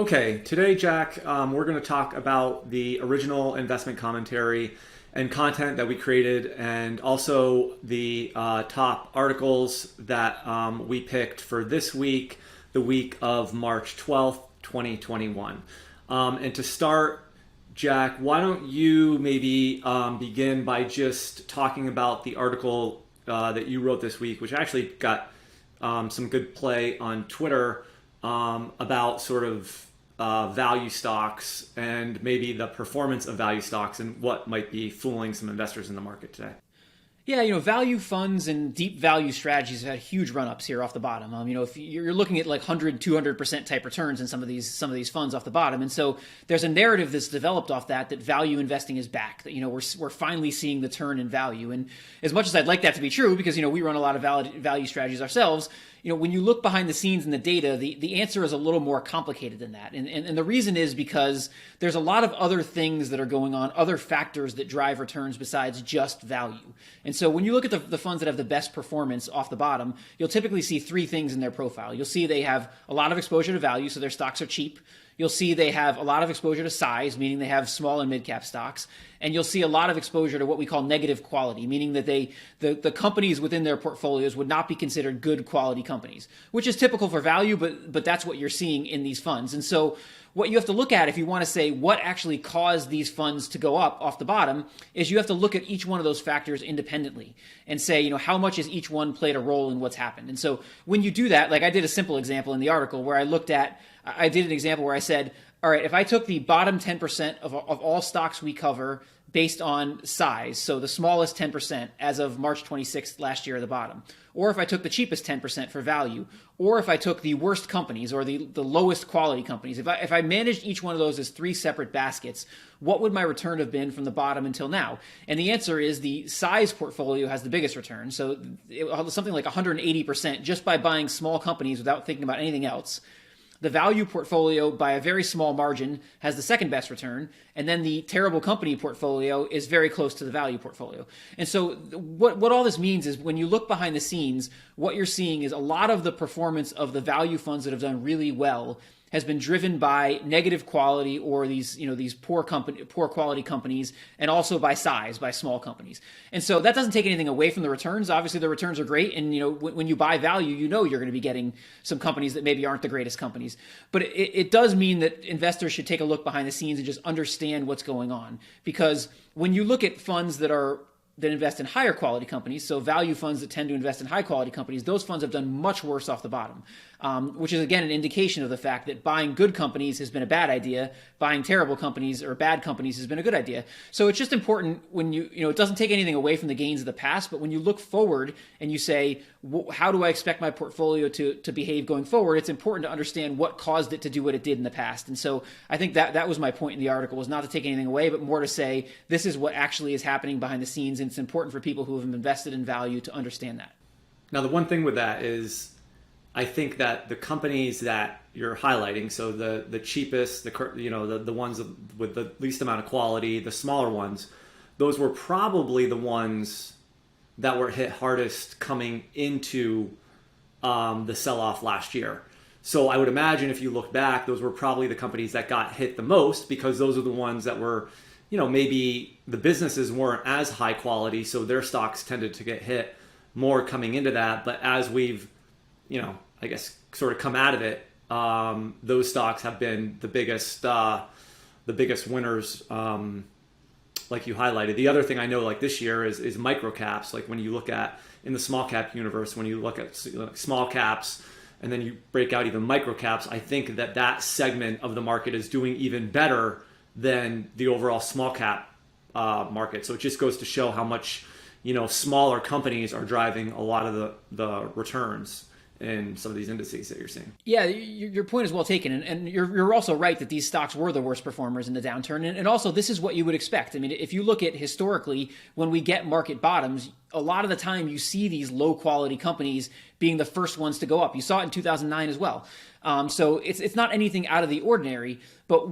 Okay, today, Jack, we're going to talk about the original investment commentary and content that we created, and also the top articles that we picked for this week, the week of March 12th, 2021. And to start, Jack, why don't you maybe begin by just talking about the article that you wrote this week, which actually got some good play on Twitter, about sort of value stocks and maybe the performance of value stocks and what might be fooling some investors in the market today. Yeah, value funds and deep value strategies have had huge run-ups here off the bottom. If you're looking at like 100, 200% type returns in some of these funds off the bottom. And so there's a narrative that's developed off that value investing is back, that, we're finally seeing the turn in value. And as much as I'd like that to be true, because, we run a lot of value strategies ourselves, when you look behind the scenes in the data, the answer is a little more complicated than that. And the reason is because there's a lot of other things that are going on, other factors that drive returns besides just value. And so when you look at the funds that have the best performance off the bottom, you'll typically see three things in their profile. You'll see they have a lot of exposure to value, so their stocks are cheap. You'll see they have a lot of exposure to size, meaning they have small and mid-cap stocks. And you'll see a lot of exposure to what we call negative quality, meaning that the companies within their portfolios would not be considered good quality companies, which is typical for value, but that's what you're seeing in these funds. And so what you have to look at if you want to say what actually caused these funds to go up off the bottom is you have to look at each one of those factors independently and say, how much has each one played a role in what's happened. And so when you do that, like I did a simple example in the article where I did an example where I said, all right, if I took the bottom 10% of all stocks we cover based on size, so the smallest 10% as of March 26th last year at the bottom, or if I took the cheapest 10% for value, or if I took the worst companies or the lowest quality companies, if I managed each one of those as three separate baskets, what would my return have been from the bottom until now? And the answer is the size portfolio has the biggest return. So something like 180% just by buying small companies without thinking about anything else. The value portfolio, by a very small margin, has the second best return, and then the terrible company portfolio is very close to the value portfolio. And so what all this means is when you look behind the scenes, what you're seeing is a lot of the performance of the value funds that have done really well has been driven by negative quality or these poor quality companies, and also by size, by small companies. And so that doesn't take anything away from the returns. Obviously, the returns are great, and when you buy value, you're going to be getting some companies that maybe aren't the greatest companies. But it does mean that investors should take a look behind the scenes and just understand what's going on, because when you look at funds that invest in higher quality companies, so value funds that tend to invest in high quality companies, those funds have done much worse off the bottom, which is again an indication of the fact that buying good companies has been a bad idea, buying terrible companies or bad companies has been a good idea. So it's just important when it doesn't take anything away from the gains of the past, but when you look forward and you say, how do I expect my portfolio to behave going forward, it's important to understand what caused it to do what it did in the past. And so I think that was my point in the article, was not to take anything away, but more to say this is what actually is happening behind the scenes, and it's important for people who have invested in value to understand that. Now, the one thing with that is I think that the companies that you're highlighting, so the cheapest, the ones with the least amount of quality, the smaller ones, those were probably the ones that were hit hardest coming into the sell-off last year. So I would imagine if you look back, those were probably the companies that got hit the most, because those are the ones that were, maybe the businesses weren't as high quality, so their stocks tended to get hit more coming into that. But as we've, I guess sort of come out of it, those stocks have been the biggest winners, like you highlighted. The other thing I know, like this year, is micro caps. Like when you look at in the small cap universe, when you look at small caps, and then you break out even micro caps, I think that segment of the market is doing even better than the overall small cap market. So it just goes to show how much smaller companies are driving a lot of the returns in some of these indices that you're seeing. Yeah, your point is well taken. And you're also right that these stocks were the worst performers in the downturn. And also, this is what you would expect. I mean, if you look at historically, when we get market bottoms, a lot of the time you see these low quality companies being the first ones to go up. You saw it in 2009 as well. So it's not anything out of the ordinary. But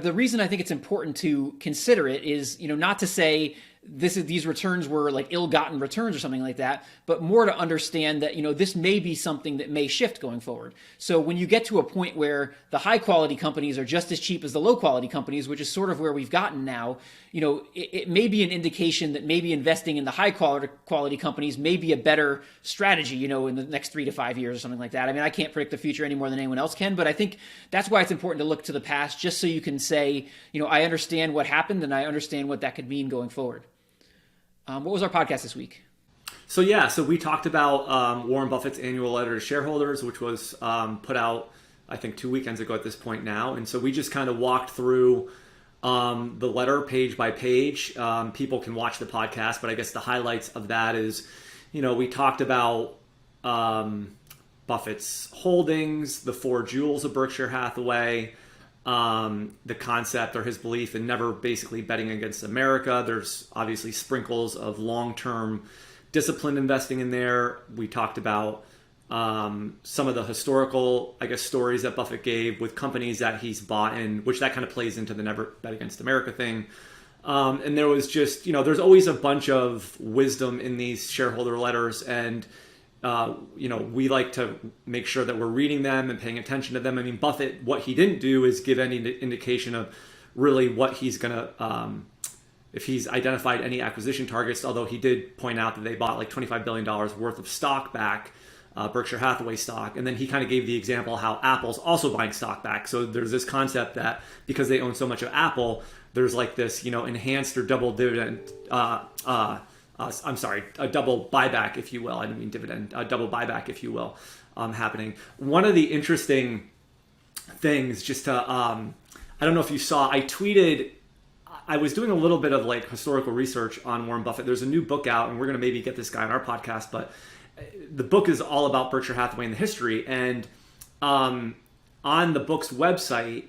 the reason I think it's important to consider it is, not to say these returns were like ill-gotten returns or something like that, but more to understand that, this may be something that may shift going forward. So when you get to a point where the high-quality companies are just as cheap as the low-quality companies, which is sort of where we've gotten now, it may be an indication that maybe investing in the high-quality companies may be a better strategy, in the next 3 to 5 years or something like that. I mean, I can't predict the future any more than anyone else can, but I think that's why it's important to look to the past, just so you can say, I understand what happened and I understand what that could mean going forward. What was our podcast this week? So we talked about Warren Buffett's annual letter to shareholders, which was put out, I think, 2 weekends ago at this point now. And so we just kind of walked through the letter page by page. People can watch the podcast, but I guess the highlights of that is, we talked about Buffett's holdings, the 4 jewels of Berkshire Hathaway, the concept or his belief in never basically betting against America. There's obviously sprinkles of long-term disciplined investing in there. We talked about some of the historical, stories that Buffett gave with companies that he's bought in, which that kind of plays into the never bet against America thing. And there was just, there's always a bunch of wisdom in these shareholder letters, and we like to make sure that we're reading them and paying attention to them. I mean, Buffett, what he didn't do is give any indication of really what he's going to, if he's identified any acquisition targets, although he did point out that they bought like $25 billion worth of stock back, Berkshire Hathaway stock. And then he kind of gave the example how Apple's also buying stock back. So there's this concept that because they own so much of Apple, there's like this, enhanced or double dividend, a double buyback, if you will. I didn't mean dividend, a double buyback, if you will, happening. One of the interesting things, just to, I don't know if you saw, I was doing a little bit of like historical research on Warren Buffett. There's a new book out, and we're going to maybe get this guy on our podcast, but the book is all about Berkshire Hathaway and the history. And on the book's website,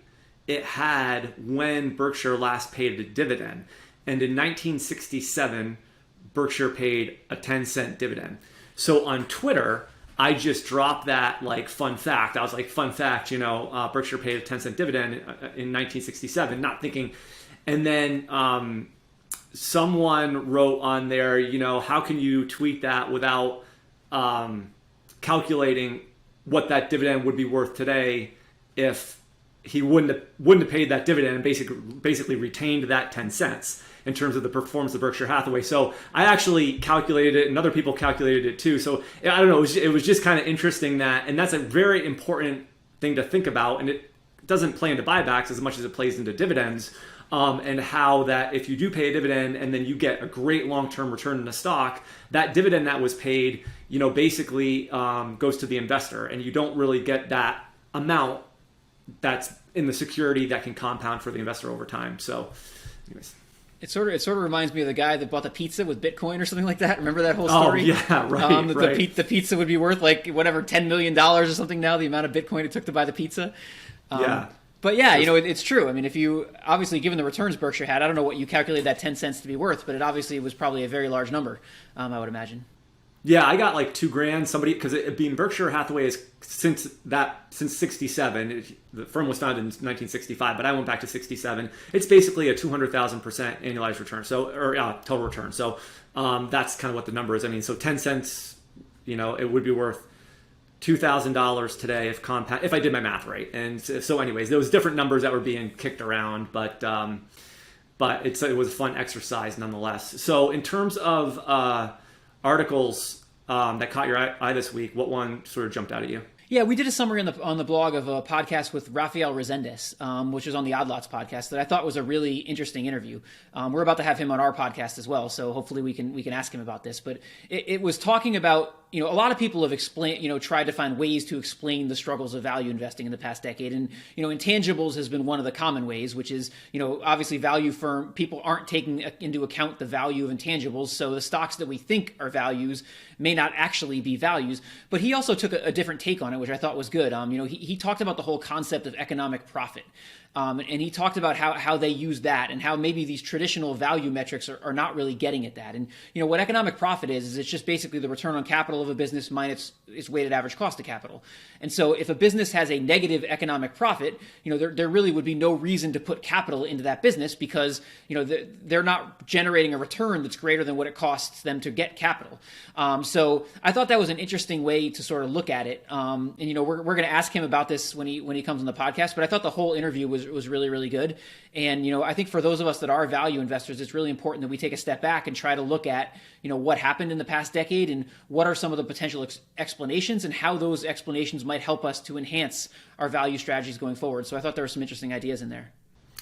it had when Berkshire last paid a dividend. And in 1967, Berkshire paid a 10-cent dividend. So on Twitter, I just dropped that like fun fact. I was like, fun fact, Berkshire paid a 10-cent dividend in 1967, not thinking. And then someone wrote on there, how can you tweet that without calculating what that dividend would be worth today if he wouldn't have paid that dividend and basically retained that 10 cents in terms of the performance of Berkshire Hathaway. So I actually calculated it, and other people calculated it too. So I don't know, it was just kind of interesting that, and that's a very important thing to think about, and it doesn't play into buybacks as much as it plays into dividends, and how that if you do pay a dividend and then you get a great long-term return in the stock, that dividend that was paid, basically goes to the investor, and you don't really get that amount that's in the security that can compound for the investor over time. So anyways. It sort of reminds me of the guy that bought the pizza with Bitcoin or something like that. Remember that whole story? Oh, yeah, right. Right. The pizza would be worth like whatever, $10 million or something now, the amount of Bitcoin it took to buy the pizza. Yeah. But yeah, it's true. I mean, if you, obviously, given the returns Berkshire had, I don't know what you calculated that 10 cents to be worth, but it obviously was probably a very large number, I would imagine. Yeah, I got like $2,000. Because it being Berkshire Hathaway is since 67. The firm was founded in 1965, but I went back to 67. It's basically a 200,000% annualized return, total return. So that's kind of what the number is. I mean, so 10 cents, it would be worth $2,000 today if I did my math right. And so, anyways, there was different numbers that were being kicked around, but it was a fun exercise nonetheless. So in terms of articles that caught your eye this week, what one sort of jumped out at you? Yeah, we did a summary on the blog of a podcast with Rafael Resendez, which was on the Odd Lots podcast, that I thought was a really interesting interview. We're about to have him on our podcast as well, so hopefully we can ask him about this. But it was talking about, a lot of people have tried to find ways to explain the struggles of value investing in the past decade. And, intangibles has been one of the common ways, which is, obviously people aren't taking into account the value of intangibles. So the stocks that we think are values may not actually be values. But he also took a different take on it, which I thought was good. He talked about the whole concept of economic profit. And he talked about how they use that and how maybe these traditional value metrics are not really getting at that. And, what economic profit is it's just basically the return on capital capital of a business minus its weighted average cost of capital. And so if a business has a negative economic profit, there really would be no reason to put capital into that business because, they're not generating a return that's greater than what it costs them to get capital. So I thought that was an interesting way to sort of look at it. And, we're going to ask him about this when he comes on the podcast, but I thought the whole interview was really, really good. And, I think for those of us that are value investors, it's really important that we take a step back and try to look at, what happened in the past decade and what are some of the potential explanations and how those explanations might help us to enhance our value strategies going forward. So I thought there were some interesting ideas in there.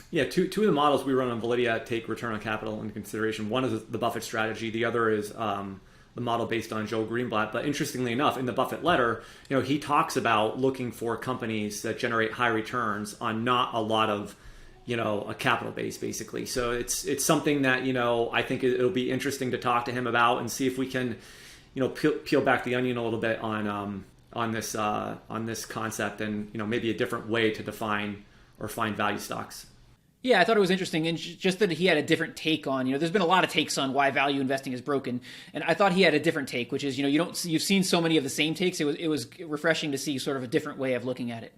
Yeah, two of the models we run on Validea take return on capital into consideration. One is the Buffett strategy. The other is the model based on Joel Greenblatt. But interestingly enough, in the Buffett letter, he talks about looking for companies that generate high returns on not a lot of a capital base, basically. So it's something that, I think it'll be interesting to talk to him about and see if we can, peel back the onion a little bit on this concept and, maybe a different way to define or find value stocks. Yeah, I thought it was interesting, and just that he had a different take on, there's been a lot of takes on why value investing is broken, and I thought he had a different take, which is, you've seen so many of the same takes. It was refreshing to see sort of a different way of looking at it.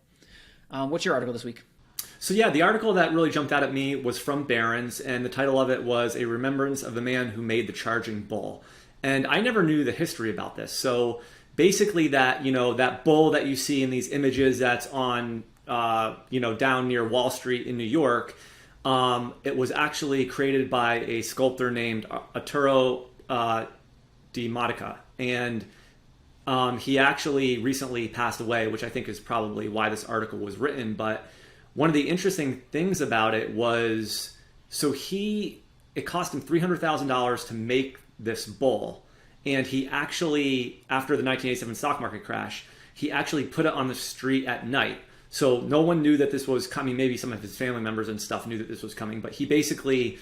What's your article this week? So yeah, the article that really jumped out at me was from Barron's, and the title of it was A Remembrance of the Man Who Made the Charging Bull. And I never knew the history about this. So basically that, that bull that you see in these images that's on, down near Wall Street in New York, it was actually created by a sculptor named Arturo Di Modica. And he actually recently passed away, which I think is probably why this article was written. But one of the interesting things about it was, it cost him $300,000 to make this bull. And he actually, after the 1987 stock market crash, he actually put it on the street at night. So no one knew that this was coming. Maybe some of his family members and stuff knew that this was coming, but he basically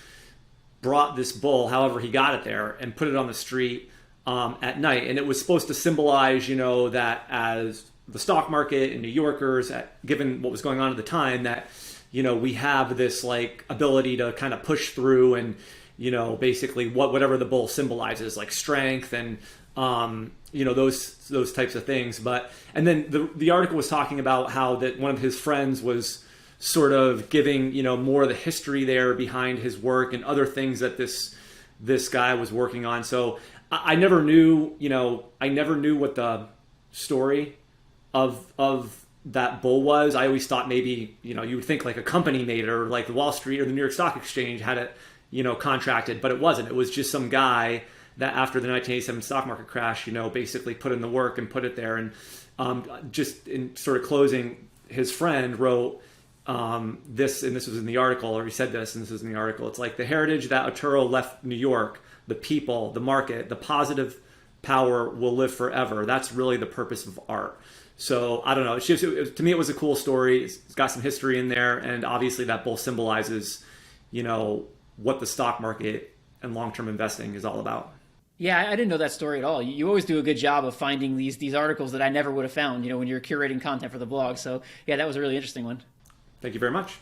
brought this bull, however he got it there, and put it on the street at night. And it was supposed to symbolize, that as the stock market and New Yorkers, given what was going on at the time, that, we have this like ability to kind of push through and, basically whatever the bull symbolizes, like strength and, those types of things. And then the article was talking about how that one of his friends was sort of giving, more of the history there behind his work and other things that this guy was working on. So I never knew, what the story of that bull was. I always thought maybe, you would think like a company made it, or like the Wall Street or the New York Stock Exchange had it, contracted, but it wasn't. It was just some guy that after the 1987 stock market crash, basically put in the work and put it there. And just in sort of closing, his friend wrote this, and this was in the article, or he said this, and this was in the article. It's like the heritage that Arturo left New York, the people, the market, the positive power will live forever. That's really the purpose of art. So I don't know. It's just, to me, it was a cool story. It's got some history in there, and obviously that bull symbolizes, what the stock market and long-term investing is all about. Yeah, I didn't know that story at all. You always do a good job of finding these articles that I never would have found, when you're curating content for the blog. So yeah, that was a really interesting one. Thank you very much.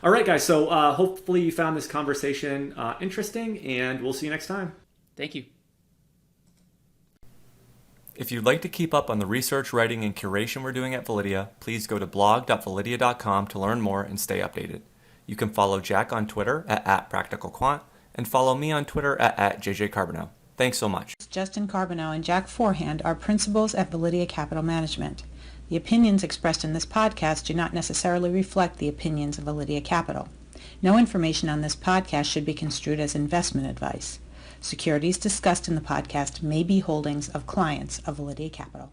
All right, guys. So hopefully you found this conversation interesting, and we'll see you next time. Thank you. If you'd like to keep up on the research, writing, and curation we're doing at Validea, please go to blog.validea.com to learn more and stay updated. You can follow Jack on Twitter at @PracticalQuant and follow me on Twitter at @JJCarbonneau. Thanks so much. Justin Carbonneau and Jack Forehand are principals at Validea Capital Management. The opinions expressed in this podcast do not necessarily reflect the opinions of Validea Capital. No information on this podcast should be construed as investment advice. Securities discussed in the podcast may be holdings of clients of Validea Capital.